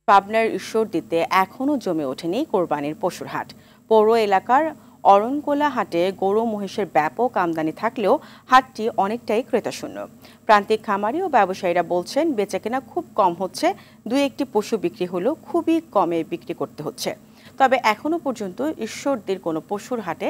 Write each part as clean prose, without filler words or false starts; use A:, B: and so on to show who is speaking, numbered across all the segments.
A: পাবনার ঈশ্বরদীতে এখনও জমে ওঠেনি কোরবানির পশুর হাট। পৌর এলাকার অরণকোলা হাটে গরু মহিষের ব্যাপক আমদানি থাকলেও হাটটি অনেকটাই ক্রেতাশূন্য। প্রান্তিক খামারি ও ব্যবসায়ীরা বলছেন বেচাকেনা খুব কম হচ্ছে, দুই একটি পশু বিক্রি হলেও খুবই কমে বিক্রি করতে হচ্ছে। তবে এখনো পর্যন্ত ঈশ্বরদীর কোনো পশুর হাটে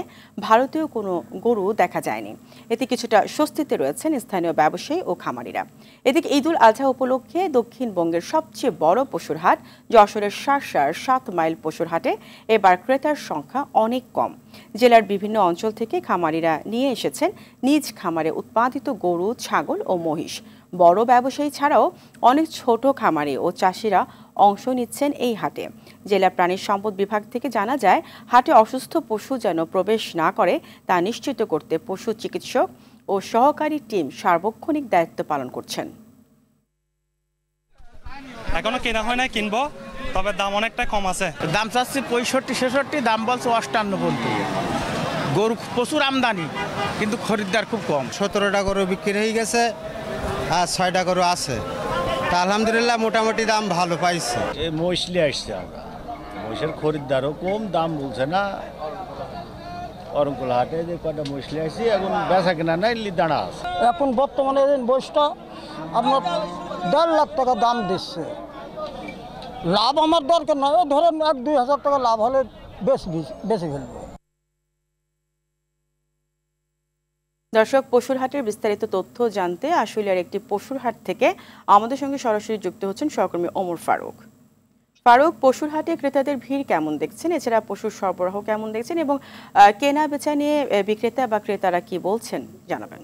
A: ভারতীয় কোনো গরু দেখা যায়নি। এতে কিছুটা স্বস্তিতে রয়েছেন স্থানীয় ব্যবসায়ী ও খামারিরা। এদিকে ঈদুল আজহা উপলক্ষে দক্ষিণবঙ্গের সবচেয়ে বড় পশুর হাট যশোরের শার্শার 7 মাইল পশুর হাটে এবার ক্রেতার সংখ্যা অনেক কম। জেলার বিভিন্ন অঞ্চল থেকে খামারিরা নিয়ে এসেছেন নিজ খামারে উৎপাদিত গরু, ছাগল ও মহিষ। বড় ব্যবসায়ী ছাড়াও অনেক ছোট খামারি ও চাষিরা অংশ নিচ্ছেন এই হাটে। জেলা প্রাণী সম্পদ বিভাগ থেকে জানা যায়, হাটে অসুস্থ পশু যেন প্রবেশ না করে তা নিশ্চিত করতে পশু চিকিৎসক ও সহকারী টিম সার্বক্ষণিক দায়িত্ব পালন করছেন।
B: এখনো কেনা হয় না, কিনবো, তবে দাম অনেকটা কম আছে।
C: দাম চাচ্ছি 65-66, দাম বলছে 58 পর্যন্ত। গরু প্রচুর আমদানি, কিন্তু খরিদ্দার খুব কম।
D: 17টা গরু বিক্রি হয়ে গেছে আর 6টা গরু আছে। তা আলহামদুলিল্লাহ মোটামুটি দাম ভালো পাইছে।
E: এই মহিষলি আসছে আমরা, মহিষের খরিদ্দারও কম, দাম বলছে না। অরণকোলা হাটে যে কটা মহিষলি আসছে, এখন বেচা কেনা নাই, দাঁড়া আছে।
F: এখন বর্তমানে বয়সটা আপনার 1.5 লাখ টাকা দাম দিচ্ছে। লাভ আমার দরকার নয়, ধরেন 1-2 হাজার টাকা লাভ হলে বেশি ফেলবো।
A: দর্শক, পশুর হাটের বিস্তারিত তথ্য জানতে আশুলিয়ার একটি পশুর হাট থেকে আমাদের সঙ্গে সরাসরি যুক্ত হচ্ছেন সহকর্মী ওমর ফারুক। পশুর হাটে ক্রেতাদের ভিড় কেমন দেখছেন, এছাড়া পশুর সরবরাহ কেমন দেখছেন এবং কেনা বেচা নিয়ে বিক্রেতা বা ক্রেতারা কি বলছেন জানাবেন।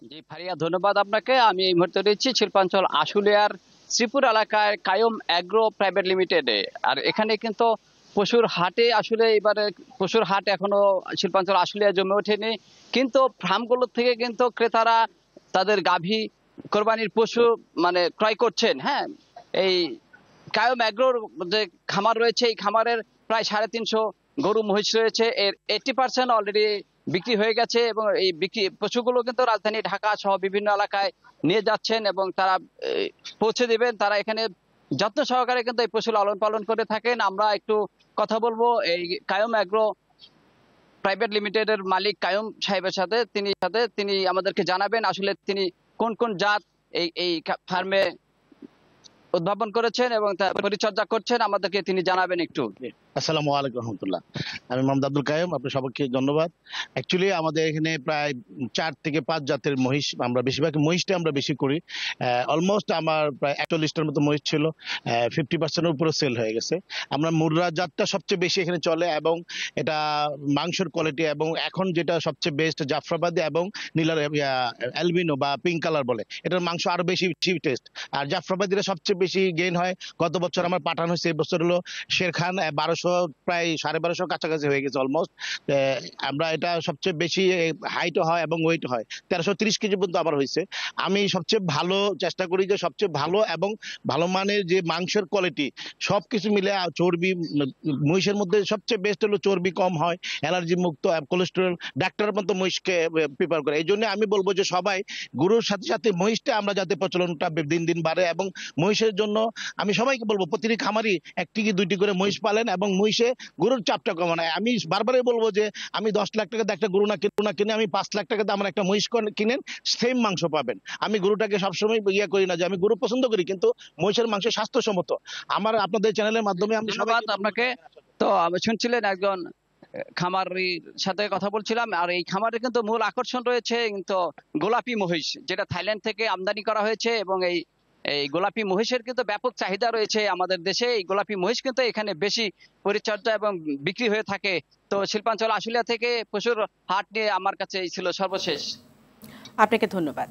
G: জি ফারিয়া, ধন্যবাদ আপনাকে। আমি এই মুহূর্তে রয়েছি শিল্পাঞ্চল আশুলিয়ার শ্রীপুর এলাকায় কায়ম অ্যাগ্রো প্রাইভেট লিমিটেডে। আর এখানে কিন্তু পশুর হাটে আসলে এবারে পশুর হাট এখনো শিল্পাঞ্চল আশুলিয়া জমে ওঠেনি, কিন্তু ফার্মগুলোর থেকে কিন্তু ক্রেতারা তাদের গাভী কোরবানির পশু ক্রয় করছেন। হ্যাঁ, এই কায়ম অ্যাগ্রোর যে খামার রয়েছে, এই খামারের প্রায় 350 গরু মহিষ রয়েছে, এর 80% অলরেডি বিক্রি হয়ে গেছে এবং এই বিক্রি পশুগুলো কিন্তু রাজধানী ঢাকা সহ বিভিন্ন এলাকায় নিয়ে যাচ্ছেন এবং তারা পৌঁছে দেবেন। তারা এখানে যত্ন সহকারে কিন্তু এই পশু লালন পালন করে থাকেন। আমরা একটু কথা বলবো এই কায়ম অ্যাগ্রো প্রাইভেট লিমিটেডের মালিক কায়ম সাহেবের সাথে। তিনি আমাদেরকে জানাবেন আসলে তিনি কোন কোন জাত এই ফার্মে উদ্ভাবন করেছেন এবং পরিচর্যা করছেন, আমাদেরকে তিনি জানাবেন একটু।
E: আসসালামু আলাইকুম রহমতুল্লাহ। আমি মোহাম্মদ আব্দুল কাইম, আপনার সবাইকে ধন্যবাদ। অ্যাকচুয়ালি আমাদের এখানে প্রায় 4 থেকে 5 জাতের মহিষ, আমরা বেশিরভাগ মহিষটা আমরা বেশি করি। অলমোস্ট আমার প্রায় 41টার মতো মহিষ ছিল, 50%-এর উপরে সেল হয়ে গেছে। আমরা মুর্রা জাতটা সবচেয়ে বেশি এখানে চলে এবং এটা মাংসের কোয়ালিটি এবং এখন যেটা সবচেয়ে বেস্ট জাফরাবাদী এবং নীলার অ্যালবিনো বা পিঙ্ক কালার বলে, এটার মাংস আরো বেশি টেস্ট। আর জাফরাবাদীরা সবচেয়ে বেশি গেইন হয়। গত বছর আমার পাঠানো হয়েছে, এই বছর হলো শেরখান 1200, প্রায় 1250 কাছাকাছি হয়ে গেছে অলমোস্ট। আমরা এটা সবচেয়ে বেশি হাইট হয় এবং ওয়েট হয় 1330 কেজি পর্যন্ত আবার হয়েছে। আমি সবচেয়ে ভালো চেষ্টা করি যে সবচেয়ে ভালো এবং ভালো মানের যে মাংসের কোয়ালিটি সবকিছু মিলে চর্বি, মহিষের মধ্যে সবচেয়ে বেস্ট হলো চর্বি কম হয়, অ্যালার্জি মুক্ত, কোলেস্টেরল, ডাক্তারের মতো মহিষকে প্রিফার করে। এই জন্য আমি বলবো যে সবাই গরুর সাথে সাথে মহিষটা আমরা যাতে প্রচলনটা দিন দিন বাড়ে এবং মহিষের জন্য আমি সবাইকে বলবো প্রতিটি খামারি 1টি কি 2টি করে মহিষ পালেন এবং মহিষে গরুর চাপটা কমায়। আমি বারবারই বলবো যে আমি 10 লাখ টাকা একটা গরু না কিনে আমি 5 লাখ টাকা দামের একটা মহিষ কিনেন, সেম মাংস পাবেন। আমি গরুটাকে সবসময় করি না যে আমি গরু পছন্দ করি, কিন্তু মহিষের মাংস স্বাস্থ্যসম্মত। আমার আপনাদের চ্যানেলের মাধ্যমে আমি
G: ধন্যবাদ আপনাকে। তো শুনছিলেন একজন খামারির সাথে কথা বলছিলাম। আর এই খামারে কিন্তু মূল আকর্ষণ রয়েছে কিন্তু গোলাপি মহিষ, যেটা থাইল্যান্ড থেকে আমদানি করা হয়েছে এবং এই গোলাপি মহিষের কিন্তু ব্যাপক চাহিদা রয়েছে আমাদের দেশে। এই গোলাপি মহিষ কিন্তু এখানে বেশি পরিচর্যা এবং বিক্রি হয়ে থাকে। তো শিল্পাঞ্চল আশুলিয়া থেকে পশুর হাট নিয়ে আমার কাছে এই ছিল সর্বশেষ।
A: আপনাকে ধন্যবাদ।